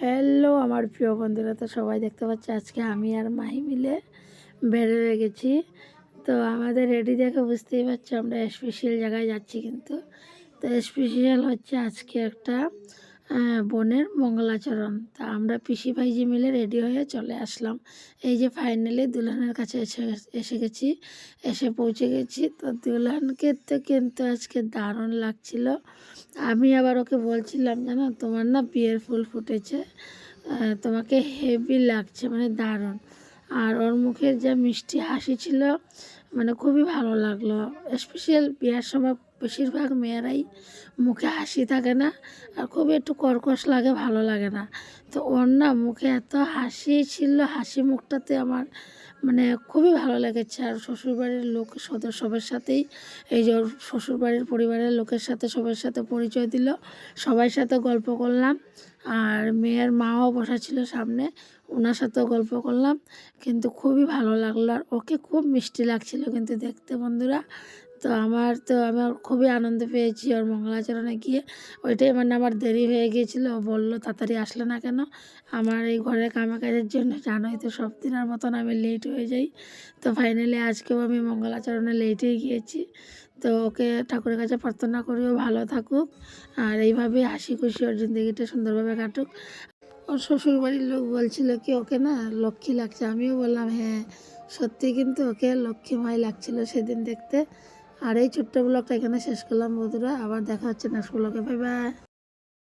Hello আমার প্রিয় বন্ধুরা, তো সবাই দেখতে পাচ্ছে আজকে আমি আর মাহি মিলে বের হয়ে গেছি। তো আমাদের রেডি দেখে বুঝতেই পারছো আমরা স্পেশাল জায়গায় যাচ্ছি। কিন্তু তো স্পেশাল হচ্ছে আজকে একটা বোনের মঙ্গলাচরণ। তা আমরা পিসি ভাইজি মিলে রেডি হয়ে চলে আসলাম। এই যে ফাইনালি দুলহানের কাছে এসে গেছি, এসে পৌঁছে গেছি। তো দুলহানকে তো কিন্তু আজকে দারুণ লাগছিল। আমি আবার ওকে বলছিলাম, জানো তোমার না বিয়ের ফুল ফুটেছে, তোমাকে হেভি লাগছে, মানে দারুণ। আর ওর মুখের যা মিষ্টি হাসি ছিল, মানে খুবই ভালো লাগলো। স্পেশাল বিয়ের সময় বেশিরভাগ মেয়েরাই মুখে হাসি থাকে না, আর খুবই একটু কর্কশ লাগে, ভালো লাগে না। তো ওর না মুখে এত হাসি ছিল, হাসি মুখটাতে আমার মানে খুবই ভালো লেগেছে। আর শ্বশুরবাড়ির লোক সবার সাথেই, এই যে ওর শ্বশুরবাড়ির পরিবারের লোকের সাথে সবার সাথে পরিচয় দিল, সবার সাথে গল্প করলাম। আর মেয়ের মাও বসা ছিল সামনে, ওনার সাথেও গল্প করলাম। কিন্তু খুবই ভালো লাগলো, আর ওকে খুব মিষ্টি লাগছিল কিন্তু দেখতে, বন্ধুরা। তো আমার খুবই আনন্দ পেয়েছি ওর মঙ্গলাচরণে গিয়ে। ওইটাই মানে আমার দেরি হয়ে গিয়েছিল, ও বললো তাড়াতাড়ি আসলে না কেন। আমার এই ঘরের কাজের জন্য জানোই তো সব দিনের মতন আমি লেট হয়ে যাই। তো ফাইনালি আজকেও আমি মঙ্গলাচরণে লেটেই গিয়েছি। তো ওকে ঠাকুরের কাছে প্রার্থনা করিও ভালো থাকুক, আর এইভাবে হাসি খুশি ওর জিন্দগিটা সুন্দরভাবে কাটুক। ওর শ্বশুরবাড়ির লোক বলছিল কি ওকে না লক্ষ্মী লাগছে। আমিও বললাম হ্যাঁ সত্যি, কিন্তু ওকে লক্ষ্মীময় লাগছিল সেদিন দেখতে। আর এই ছোট্ট ব্লগটা এখানে শেষ করলাম বন্ধুরা, আবার দেখা হচ্ছে নেক্সট ব্লগে। Bye bye.